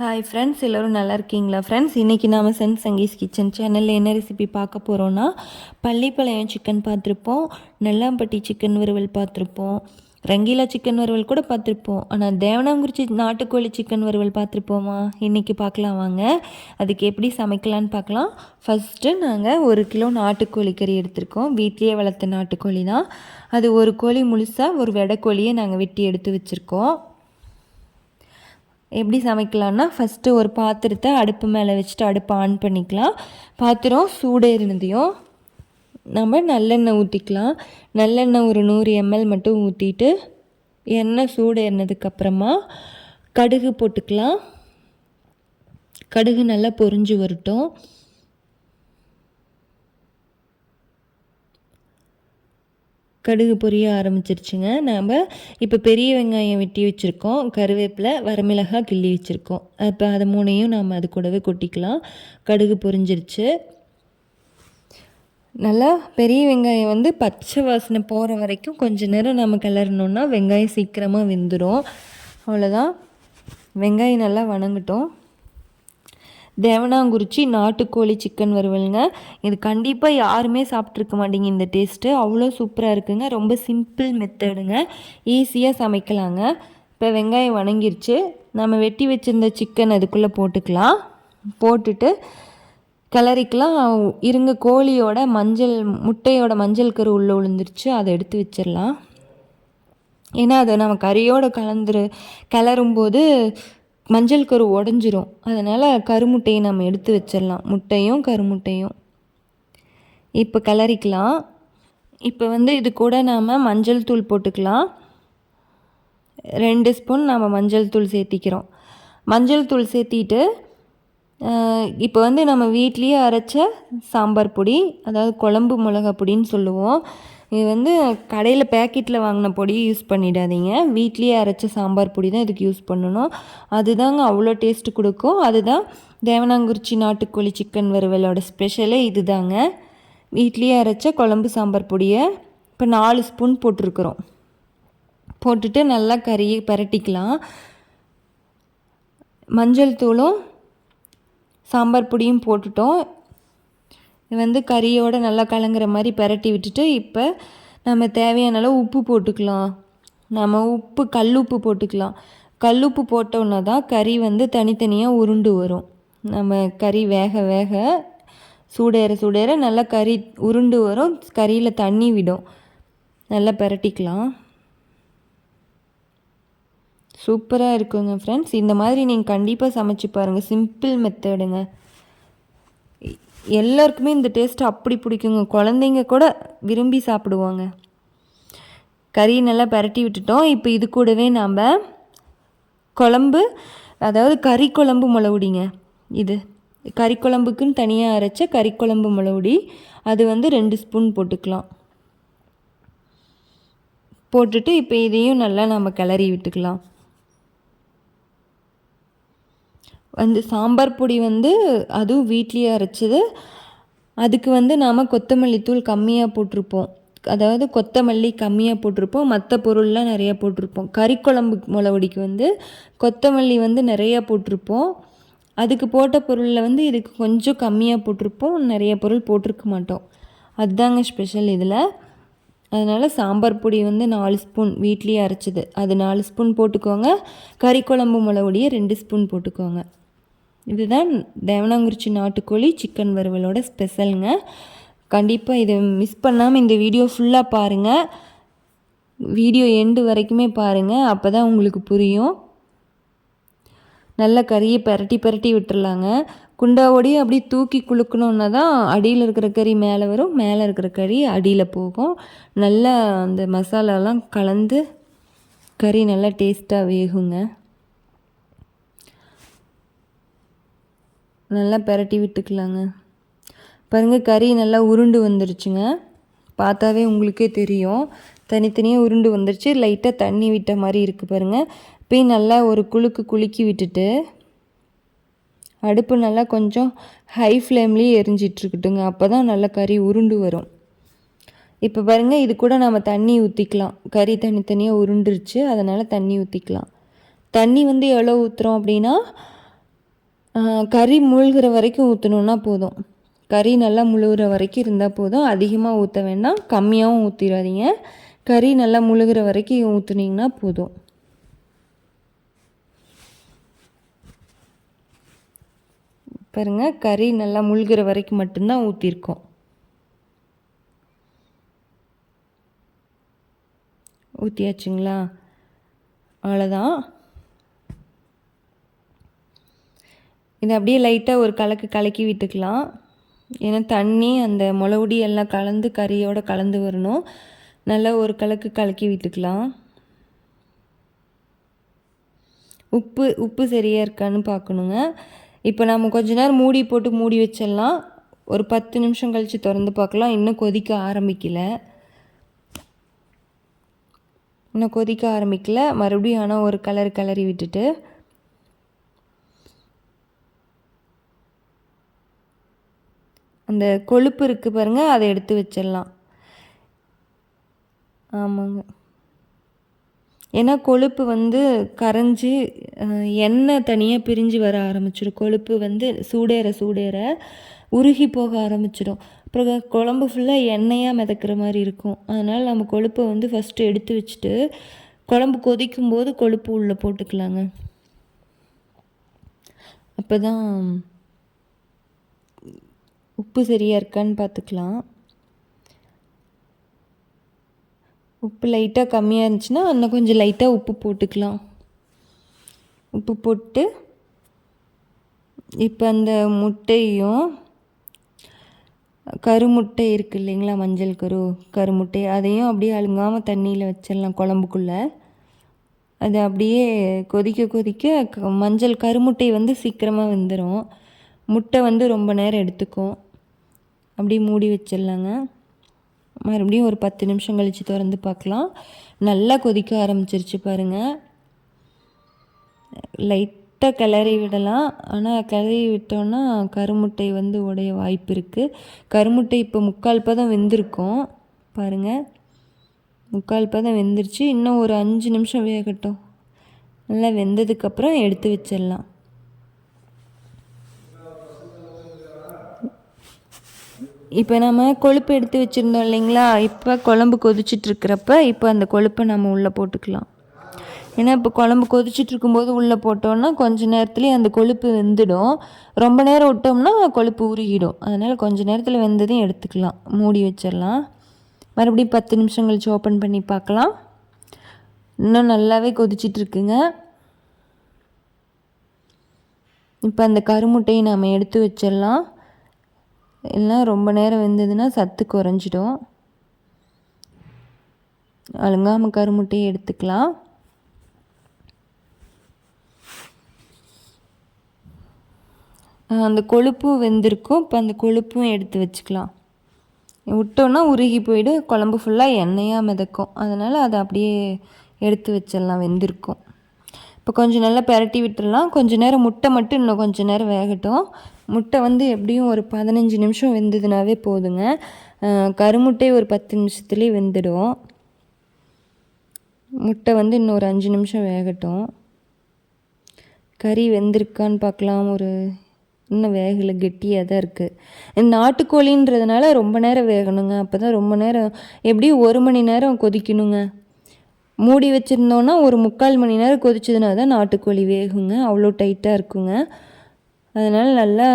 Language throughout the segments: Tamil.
ஹாய் ஃப்ரெண்ட்ஸ், எல்லோரும் நல்லா இருக்கீங்களா ஃப்ரெண்ட்ஸ்? இன்றைக்கி நாம் சென்ட் சங்கீஸ் கிச்சன் சேனலில் என்ன ரெசிபி பார்க்க போகிறோன்னா, பள்ளிப்பாளையம் சிக்கன் பார்த்துருப்போம், நெல்லாம்பட்டி சிக்கன் வறுவல் பார்த்துருப்போம், ரங்கீலா சிக்கன் வறுவல் கூட பார்த்துருப்போம். ஆனால் தேவனாங்குறிச்சி நாட்டுக்கோழி சிக்கன் வறுவல் பார்த்துருப்போமா? இன்றைக்கி பார்க்கலாம் வாங்க. அதுக்கு எப்படி சமைக்கலான்னு பார்க்கலாம். ஃபஸ்ட்டு நாங்கள் 1 கிலோ நாட்டுக்கோழி கறி எடுத்திருக்கோம். வீட்லேயே வளர்த்த நாட்டுக்கோழி தான். அது ஒரு கோழி முழுசாக, ஒரு வெடைக்கோழியை நாங்கள் வெட்டி எடுத்து வச்சுருக்கோம். எப்படி சமைக்கலான்னா, ஃபஸ்ட்டு ஒரு பாத்திரத்தை அடுப்பு மேலே வச்சுட்டு அடுப்பை ஆன் பண்ணிக்கலாம். பாத்திரம் சூடேறினதையும் நம்ம நல்லெண்ணெய் ஊற்றிக்கலாம். நல்லெண்ணெய் ஒரு 100 ml மட்டும் ஊற்றிட்டு, எண்ணெய் சூடேறினதுக்கப்புறமா கடுகு போட்டுக்கலாம். கடுகு நல்லா பொரிஞ்சு வரட்டும். கடுகு பொரிய ஆரம்பிச்சிருச்சுங்க. நாம் இப்போ பெரிய வெங்காயம் வெட்டி வச்சுருக்கோம், கருவேப்பிலை, வரமிளகாய் கிள்ளி வச்சுருக்கோம். இப்போ அதை 3ஐயும் நாம் அது கூடவே கொட்டிக்கலாம். கடுகு பொரிஞ்சிருச்சு. நல்லா பெரிய வெங்காயம் பச்சை வாசனை போகிற வரைக்கும் கொஞ்சம் நேரம் நம்ம கிளறணுன்னா வெங்காயம் சீக்கிரமாக வெந்துடும். அவ்வளோதான். வெங்காயம் நல்லா வணங்கட்டும். தேவனாங்குறிச்சி நாட்டுக்கோழி சிக்கன் வறுவலுங்க. இது கண்டிப்பாக யாருமே சாப்பிட்ருக்க மாட்டீங்க. இந்த டேஸ்ட்டு அவ்வளோ சூப்பராக இருக்குங்க. ரொம்ப சிம்பிள் மெத்தடுங்க, ஈஸியாக சமைக்கலாங்க. இப்போ வெங்காயம் வணங்கிருச்சு. நம்ம வெட்டி வச்சுருந்த சிக்கன் அதுக்குள்ளே போட்டுக்கலாம். போட்டுட்டு கிளறிக்கலாம். இருங்க, கோழியோட முட்டையோட மஞ்சள் கரு உள்ளே விழுந்துருச்சு, அதை எடுத்து வச்சிடலாம். ஏன்னா அதை நம்ம கறியோடு கிளறும்போது மஞ்சள் கரு உடஞ்சிரும். அதனால் கருமுட்டையை நம்ம எடுத்து வச்சிடலாம், முட்டையும் கருமுட்டையும். இப்போ கிளறிக்கலாம். இப்போ இது கூட நாம் மஞ்சள் தூள் போட்டுக்கலாம். 2 ஸ்பூன் நாம் மஞ்சள் தூள் சேர்த்திக்கிறோம். மஞ்சள் தூள் சேர்த்திட்டு இப்போ நம்ம வீட்லேயே அரைச்ச சாம்பார் பொடி, அதாவது குழம்பு மிளகா பொடின்னு சொல்லுவோம். இது கடையில் பேக்கெட்டில் வாங்கின பொடி யூஸ் பண்ணிடாதீங்க. வீட்லேயே அரைச்ச சாம்பார் பொடி தான் இதுக்கு யூஸ் பண்ணணும். அதுதாங்க அவ்வளோ டேஸ்ட்டு கொடுக்கும். அதுதான் தேவனாங்குறிச்சி நாட்டுக்கோழி சிக்கன் வறுவலோட ஸ்பெஷலே இது தாங்க. வீட்லேயே அரைச்ச குழம்பு சாம்பார் பொடியை இப்போ 4 ஸ்பூன் போட்டிருக்கிறோம். போட்டுட்டு நல்லா கறியை பரட்டிக்கலாம். மஞ்சள் தூளும் சாம்பார் பொடியும் போட்டுட்டோம். கறியோடு நல்லா கலங்குற மாதிரி பரட்டி விட்டுட்டு, இப்போ நம்ம தேவையான அளவு உப்பு போட்டுக்கலாம். நம்ம கல்லுப்பு போட்டுக்கலாம். கல்லுப்பு போட்டோன்னா தான் கறி தனித்தனியாக உருண்டு வரும். நம்ம கறி வேக வேக சூடேற நல்லா கறி உருண்டு வரும். கறியில் தண்ணி விடும். நல்லா பரட்டிக்கலாம். சூப்பராக இருக்குங்க ஃப்ரெண்ட்ஸ். இந்த மாதிரி நீங்கள் கண்டிப்பாக சமைச்சு பாருங்கள். சிம்பிள் மெத்தடுங்க. எல்லாருக்குமே இந்த டேஸ்ட்டு அப்படி பிடிக்குங்க. குழந்தைங்க கூட விரும்பி சாப்பிடுவாங்க. கறி நல்லா பரட்டி விட்டுட்டோம். இப்போ இது கூடவே நாம் குழம்பு, அதாவது கறி குழம்பு மிளகுடிங்க. இது கறி குழம்புக்குன்னு தனியாக அரைச்ச கறி குழம்பு மிளகுடி. அது 2 ஸ்பூன் போட்டுக்கலாம். போட்டுட்டு இப்போ இதையும் நல்லா நம்ம கிளறி விட்டுக்கலாம். சாம்பார் பொடி அதுவும் வீட்லேயே அரைச்சது. அதுக்கு நாம் கொத்தமல்லி தூள் கம்மியாக போட்டிருப்போம். அதாவது கொத்தமல்லி கம்மியாக போட்டிருப்போம், மற்ற பொருள்லாம் நிறையா போட்டிருப்போம். கறி குழம்பு மிளகுடிக்கு கொத்தமல்லி நிறையா போட்டிருப்போம். அதுக்கு போட்ட பொருளில் இதுக்கு கொஞ்சம் கம்மியாக போட்டிருப்போம், நிறைய பொருள் போட்டிருக்க மாட்டோம். அதுதாங்க ஸ்பெஷல் இதில். அதனால் சாம்பார் பொடி 4 ஸ்பூன் வீட்லேயே அரைச்சிது, அது 4 ஸ்பூன் போட்டுக்கோங்க. கறி குழம்பு மிளகுடியை 2 ஸ்பூன் போட்டுக்கோங்க. இதுதான் தேவனாங்குறிச்சி நாட்டுக்கோழி சிக்கன் வறுவலோட ஸ்பெஷலுங்க. கண்டிப்பாக இதை மிஸ் பண்ணாமல் இந்த வீடியோ ஃபுல்லாக பாருங்கள். வீடியோ எண்டு வரைக்குமே பாருங்கள், அப்போ தான் உங்களுக்கு புரியும். நல்ல கறியை பரட்டி விட்டுறலாங்க. குண்டாவோடையே அப்படியே தூக்கி குலுக்கணுன்னா தான் அடியில் இருக்கிற கறி மேலே வரும், மேலே இருக்கிற கறி அடியில் போகும். நல்லா அந்த மசாலாலாம் கலந்து கறி நல்லா டேஸ்ட்டாக வேகுங்க. நல்லா பரட்டி விட்டுக்கலாங்க. பாருங்கள், கறி நல்லா உருண்டு வந்துருச்சுங்க. பார்த்தாவே உங்களுக்கே தெரியும், தனித்தனியாக உருண்டு வந்துருச்சு. லைட்டாக தண்ணி விட்ட மாதிரி இருக்குது பாருங்கள். போய் நல்லா ஒரு குலுக்கி விட்டுட்டு அடுப்பு நல்லா கொஞ்சம் ஹை ஃப்ளேம்லேயே எரிஞ்சிட்ருக்கட்டுங்க. அப்போ தான் நல்லா கறி உருண்டு வரும். இப்போ பாருங்கள், இது கூட நம்ம தண்ணி ஊற்றிக்கலாம். கறி தனித்தனியாக உருண்டுருச்சு, அதனால் தண்ணி ஊற்றிக்கலாம். தண்ணி எவ்வளோ ஊற்றுறோம் அப்படின்னா, கறி மூழ்கிற வரைக்கும் ஊற்றணுன்னா போதும். கறி நல்லா முழுகிற வரைக்கும் இருந்தால் போதும். அதிகமாக ஊற்ற வேண்டாம், கம்மியாகவும் ஊற்றிடாதீங்க. கறி நல்லா முழுகிற வரைக்கும் ஊற்றுனீங்கன்னா போதும். பாருங்கள், கறி நல்லா முழுகிற வரைக்கும் மட்டும்தான் ஊற்றிருக்கோம். ஊற்றியாச்சுங்களா? அவ்வளோதான். இதை அப்படியே லைட்டாக ஒரு கலக்கி விட்டுக்கலாம். ஏன்னா தண்ணி அந்த மிளகுடி எல்லாம் கலந்து கறியோடு கலந்து வரணும். நல்லா ஒரு கலக்கி விட்டுக்கலாம். உப்பு சரியாக இருக்கான்னு பார்க்கணுங்க. இப்போ நம்ம கொஞ்ச நேரம் மூடி வச்சிடலாம். ஒரு 10 நிமிஷம் கழித்து திறந்து பார்க்கலாம். இன்னும் கொதிக்க ஆரம்பிக்கல. மறுபடியும் ஆனால் ஒரு கிளறி விட்டுட்டு அந்த கொழுப்பு இருக்குது பாருங்கள், அதை எடுத்து வச்சிடலாம். ஆமாங்க, ஏன்னா கொழுப்பு வந்து கரைஞ்சி எண்ணெய் தனியாக பிரிஞ்சு வர ஆரம்பிச்சிடும். கொழுப்பு வந்து சூடேற உருகி போக ஆரம்பிச்சிடும். அப்புறம் குழம்பு ஃபுல்லாக எண்ணெயாக மிதக்கிற மாதிரி இருக்கும். அதனால் நம்ம கொழுப்பை வந்து ஃபஸ்ட்டு எடுத்து வச்சுட்டு குழம்பு கொதிக்கும் போது கொழுப்பு உள்ளே போட்டுக்கலாங்க. அப்போ தான் உப்பு சரியாக இருக்கான்னு பார்த்துக்கலாம். உப்பு லைட்டாக கம்மியாக இருந்துச்சுன்னா இன்னும் கொஞ்சம் லைட்டாக உப்பு போட்டுக்கலாம். உப்பு போட்டு இப்போ அந்த முட்டையும் கருமுட்டை இருக்குது இல்லைங்களா, மஞ்சள் கருமுட்டை, அதையும் அப்படியே அழுங்காமல் தண்ணியில் வச்சிடலாம் குழம்புக்குள்ளே. அது அப்படியே கொதிக்க மஞ்சள் கருமுட்டை வந்து சீக்கிரமாக வெந்துடும். முட்டை வந்து ரொம்ப நேரம் எடுத்துக்கும். அப்படியே மூடி வச்சிடலாங்க. மறுபடியும் ஒரு 10 நிமிஷம் கழித்து திறந்து பார்க்கலாம். நல்லா கொதிக்க ஆரம்பிச்சிருச்சு பாருங்கள். லைட்டாக கிளறி விடலாம். ஆனால் கிளறி விட்டோன்னா கருமுட்டை வந்து உடைய வாய்ப்பு இருக்குது. கருமுட்டை இப்போ 3/4 பதம் வெந்திருக்கும் பாருங்கள். 3/4 பதம் வெந்துருச்சு. இன்னும் ஒரு 5 நிமிஷம் வேகட்டும். நல்லா வெந்ததுக்கப்புறம் எடுத்து வச்சிடலாம். இப்போ நம்ம கொழுப்பு எடுத்து வச்சுருந்தோம் இல்லைங்களா, இப்போ குழம்பு கொதிச்சிட்ருக்கிறப்ப இப்போ அந்த கொழுப்பை நம்ம உள்ளே போட்டுக்கலாம். ஏன்னா இப்போ குழம்பு கொதிச்சிட்ருக்கும்போது உள்ளே போட்டோன்னா கொஞ்சம் நேரத்துலேயே அந்த கொழுப்பு வெந்துடும். ரொம்ப நேரம் விட்டோம்னா கொழுப்பு உருகிடும். அதனால் கொஞ்சம் நேரத்தில் வெந்ததையும் எடுத்துக்கலாம். மூடி வச்சிடலாம். மறுபடியும் 10 நிமிஷம் கழிச்சு ஓப்பன் பண்ணி பார்க்கலாம். இன்னும் நல்லாவே கொதிச்சிட்ருக்குங்க. இப்போ அந்த கருமுட்டையை நாம் எடுத்து வச்சிடலாம். எல்லாம் ரொம்ப நேரம் வெந்ததுன்னா சத்து குறைஞ்சிடும். அழுங்காமல் கருமுட்டையை எடுத்துக்கலாம். அந்த கொழுப்பும் வெந்திருக்கும். இப்போ அந்த கொழுப்பும் எடுத்து வச்சுக்கலாம். விட்டோன்னா உருகி போயிடு, குழம்பு ஃபுல்லாக எண்ணெயாக மிதக்கும். அதனால் அதை அப்படியே எடுத்து வச்சிடலாம், வெந்திருக்கும். இப்போ கொஞ்சம் நல்லா பெரட்டி விட்டுடலாம். கொஞ்சம் நேரம் முட்டை மட்டும் இன்னும் கொஞ்சம் நேரம் வேகட்டும். முட்டை வந்து எப்படியும் ஒரு 15 நிமிஷம் வெந்ததுனாவே போதுங்க. கருமுட்டை ஒரு 10 நிமிஷத்துலேயே வெந்துடும். முட்டை வந்து இன்னும் ஒரு 5 நிமிஷம் வேகட்டும். கறி வெந்திருக்கான்னு பார்க்கலாம். இன்னும் வேகலை, கெட்டியாக தான் இருக்குது. நாட்டுக்கோழின்றதுனால ரொம்ப நேரம் வேகணுங்க. அப்போ தான் ரொம்ப நேரம், எப்படியும் 1 மணி நேரம் கொதிக்கணுங்க. மூடி வச்சுருந்தோன்னா ஒரு 3/4 மணி நேரம் கொதிச்சதுனா தான் நாட்டுக்கோழி வேகுங்க. அவ்வளோ டைட்டாக இருக்குங்க. அதனால் நல்லா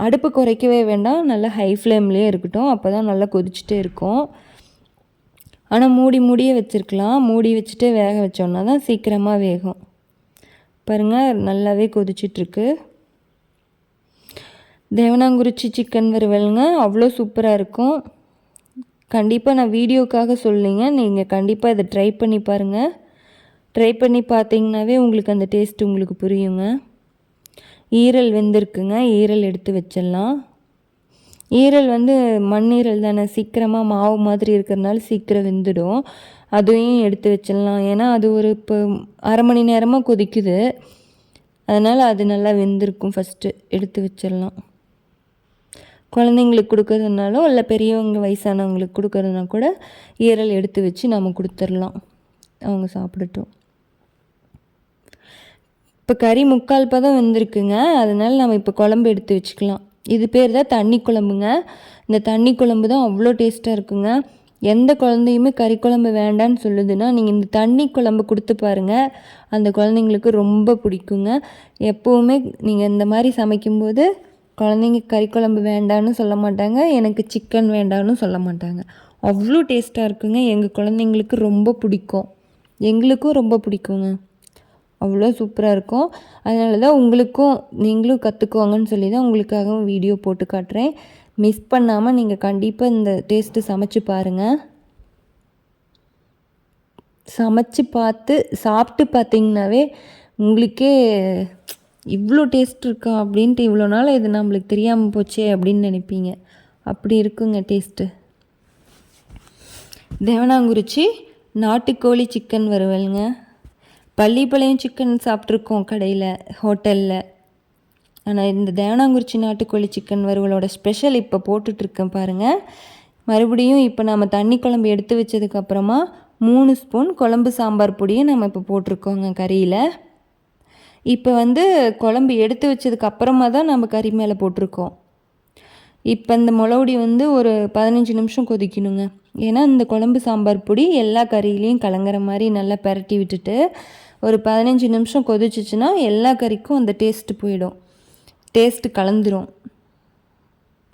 அடுப்பு குறைக்கவே வேண்டாம். நல்லா ஹை ஃப்ளேம்லேயே இருக்கட்டும். அப்போ தான் நல்லா கொதிச்சுட்டே இருக்கும். ஆனால் மூடியே வச்சுருக்கலாம். மூடி வச்சுட்டு வேக வச்சோன்னா தான் சீக்கிரமாக வேகும். பாருங்கள், நல்லாவே கொதிச்சிட்ருக்கு. தேவனாங்குறிச்சி சிக்கன் வறுவலுங்க, அவ்வளோ சூப்பராக இருக்கும். கண்டிப்பாக நான் வீடியோக்காக சொல்லிங்க, நீங்கள் கண்டிப்பாக இதை ட்ரை பண்ணி பாருங்கள். ட்ரை பண்ணி பார்த்தீங்கன்னாவே உங்களுக்கு அந்த டேஸ்ட் உங்களுக்கு புரியுங்க. ஈரல் வெந்திருக்குங்க. ஈரல் எடுத்து வச்சிடலாம். ஈரல் வந்து மண்ணீரல் தானே, சீக்கிரமாக மாவு மாதிரி இருக்கிறதுனால சீக்கிரம் வெந்துடும். அதையும் எடுத்து வச்சிடலாம். ஏன்னா அது இப்போ 1/2 மணி நேரமாக கொதிக்குது. அதனால் அது நல்லா வெந்திருக்கும். ஃபஸ்ட்டு எடுத்து வச்சிடலாம். குழந்தைங்களுக்கு கொடுக்கறதுனாலும் இல்லை பெரியவங்க வயசானவங்களுக்கு கொடுக்கறதுனா கூட ஈரல் எடுத்து வச்சு நம்ம கொடுத்துடலாம். அவங்க சாப்பிடட்டும். இப்போ கறி 3/4 பதம் வெந்திருக்குங்க. அதனால நம்ம இப்போ குழம்பு எடுத்து வச்சுக்கலாம். இது பேர் தான் தண்ணி குழம்புங்க. இந்த தண்ணி குழம்பு தான் அவ்வளோ டேஸ்ட்டாக இருக்குங்க. எந்த குழந்தையுமே கறி குழம்பு வேண்டான்னு சொல்லுதுன்னா நீங்கள் இந்த தண்ணி குழம்பு கொடுத்து பாருங்கள். அந்த குழந்தைங்களுக்கு ரொம்ப பிடிக்குங்க. எப்போவுமே நீங்கள் இந்த மாதிரி சமைக்கும்போது குழந்தைங்க கறி குழம்பு வேண்டான்னு சொல்ல மாட்டாங்க, எனக்கு சிக்கன் வேண்டான்னு சொல்ல மாட்டாங்க. அவ்வளோ டேஸ்ட்டாக இருக்குங்க. எங்கள் குழந்தைங்களுக்கு ரொம்ப பிடிக்கும், எங்களுக்கும் ரொம்ப பிடிக்குங்க. அவ்வளோ சூப்பராக இருக்கும். அதனால தான் உங்களுக்கும் நீங்களும் கற்றுக்குவாங்கன்னு சொல்லி தான் உங்களுக்காகவும் வீடியோ போட்டு காட்டுறேன். மிஸ் பண்ணாமல் நீங்கள் கண்டிப்பாக இந்த டேஸ்ட்டு சமைச்சு பாருங்கள். சமைச்சு பார்த்து சாப்பிட்டு பார்த்தீங்கன்னாவே உங்களுக்கே இவ்வளோ டேஸ்ட் இருக்கா அப்படின்ட்டு, இவ்வளோ நாள் இது நம்மளுக்கு தெரியாமல் போச்சே அப்படின்னு நினைப்பீங்க. அப்படி இருக்குங்க டேஸ்ட்டு. தேவனாங்குறிச்சி நாட்டுக்கோழி சிக்கன் வறுவலுங்க. பள்ளிப்பாளையம் சிக்கன் சாப்பிட்ருக்கோம் கடையில், ஹோட்டலில். ஆனால் இந்த தேவனாங்குறிச்சி நாட்டுக்கோழி சிக்கன் வறுவலோட ஸ்பெஷல் இப்போ போட்டுட்ருக்கேன் பாருங்கள். மறுபடியும் இப்போ நம்ம தண்ணி குழம்பு எடுத்து வச்சதுக்கப்புறமா 3 ஸ்பூன் குழம்பு சாம்பார் பொடியும் நம்ம இப்போ போட்டிருக்கோங்க கறியில். இப்போ குழம்பு எடுத்து வச்சதுக்கப்புறமா தான் நம்ம கறி மேலே போட்டிருக்கோம். இப்போ இந்த மிளகுடி ஒரு 15 நிமிஷம் கொதிக்கணுங்க. ஏன்னா இந்த குழம்பு சாம்பார் பொடி எல்லா கறியிலையும் கலங்குற மாதிரி நல்லா பெரட்டி விட்டுட்டு ஒரு 15 நிமிஷம் கொதிச்சிச்சுன்னா எல்லா கறிக்கும் அந்த டேஸ்ட்டு போயிடும், டேஸ்ட்டு கலந்துரும்.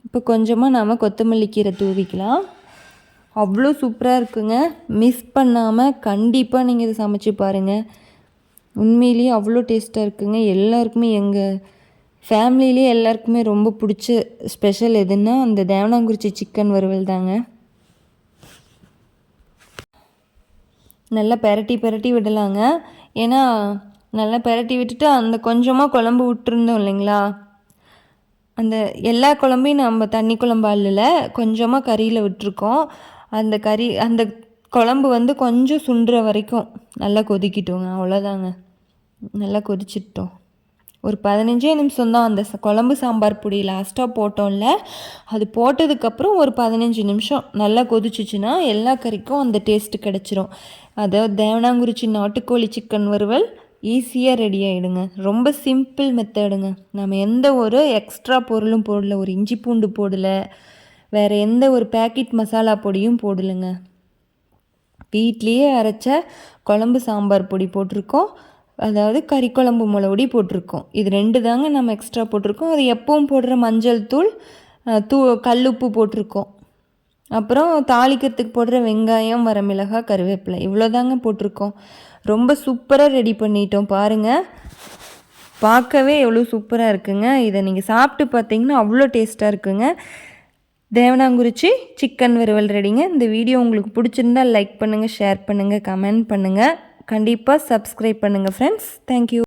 இப்போ கொஞ்சமாக நாம் கொத்தமல்லி கீரை தூவிக்கலாம். அவ்வளோ சூப்பராக இருக்குங்க. மிஸ் பண்ணாமல் கண்டிப்பாக நீங்கள் இதை சமைச்சு பாருங்கள். உண்மையிலேயே அவ்வளோ டேஸ்ட்டாக இருக்குங்க. எல்லாருக்குமே எங்கள் ஃபேமிலியிலே எல்லாருக்குமே ரொம்ப பிடிச்ச ஸ்பெஷல் எதுன்னா அந்த தேவனாங்குறிச்சி சிக்கன் வறுவல் தாங்க. நல்லா பெரட்டி விடலாங்க. ஏன்னா நல்லா பெரட்டி விட்டுட்டு அந்த கொஞ்சமாக குழம்பு விட்டுருந்தோம் இல்லைங்களா, அந்த எல்லா குழம்பையும் நம்ம தண்ணி குழம்பு அல்லல, கொஞ்சமாக கறியில் விட்டுருக்கோம். அந்த குழம்பு கொஞ்சம் சுண்டுற வரைக்கும் நல்லா கொதிக்கிட்டோங்க. அவ்வளோதாங்க, நல்லா கொதிச்சிட்டோம். ஒரு 15 நிமிஷம் தான். அந்த குழம்பு சாம்பார் பொடி லாஸ்ட்டாக போட்டோம்ல, அது போட்டதுக்கப்புறம் ஒரு 15 நிமிஷம் நல்லா கொதிச்சிச்சுன்னா எல்லா கறிக்கும் அந்த டேஸ்ட்டு கிடச்சிரும். அதாவது தேவனாங்குறிச்சி நாட்டுக்கோழி சிக்கன் வறுவல் ஈஸியாக ரெடி ஆகிடுங்க. ரொம்ப சிம்பிள் மெத்தடுங்க. நம்ம எந்த ஒரு எக்ஸ்ட்ரா பொருளும் போடல, ஒரு இஞ்சி பூண்டு போடலை, வேறு எந்த ஒரு பேக்கெட் மசாலா பொடியும் போடலைங்க. வீட்லேயே அரைச்ச குழம்பு சாம்பார் பொடி போட்டிருக்கோம், அதாவது கறி குழம்பு மிளகுடி போட்டிருக்கோம். இது 2 தாங்க நம்ம எக்ஸ்ட்ரா போட்டிருக்கோம். அது எப்பவும் போடுற மஞ்சள் தூள், கல்லுப்பு போட்டிருக்கோம். அப்புறம் தாளிக்கிறதுக்கு போடுற வெங்காயம், வரமிளகாய், கருவேப்பிலை, இவ்வளோ தாங்க போட்டிருக்கோம். ரொம்ப சூப்பராக ரெடி பண்ணிட்டோம் பாருங்கள். பார்க்கவே எவ்வளோ சூப்பராக இருக்குங்க. இதை நீங்கள் சாப்பிட்டு பார்த்தீங்கன்னா அவ்வளோ டேஸ்ட்டாக இருக்குங்க. தேவனாங்குறிச்சி சிக்கன் வறுவல் ரெடிங்க. இந்த வீடியோ உங்களுக்கு பிடிச்சிருந்தால் லைக் பண்ணுங்கள், ஷேர் பண்ணுங்கள், கமெண்ட் பண்ணுங்கள். கண்டிப்பாக சப்ஸ்கிரைப் பண்ணுங்கள் ஃப்ரெண்ட்ஸ். தேங்க்யூ.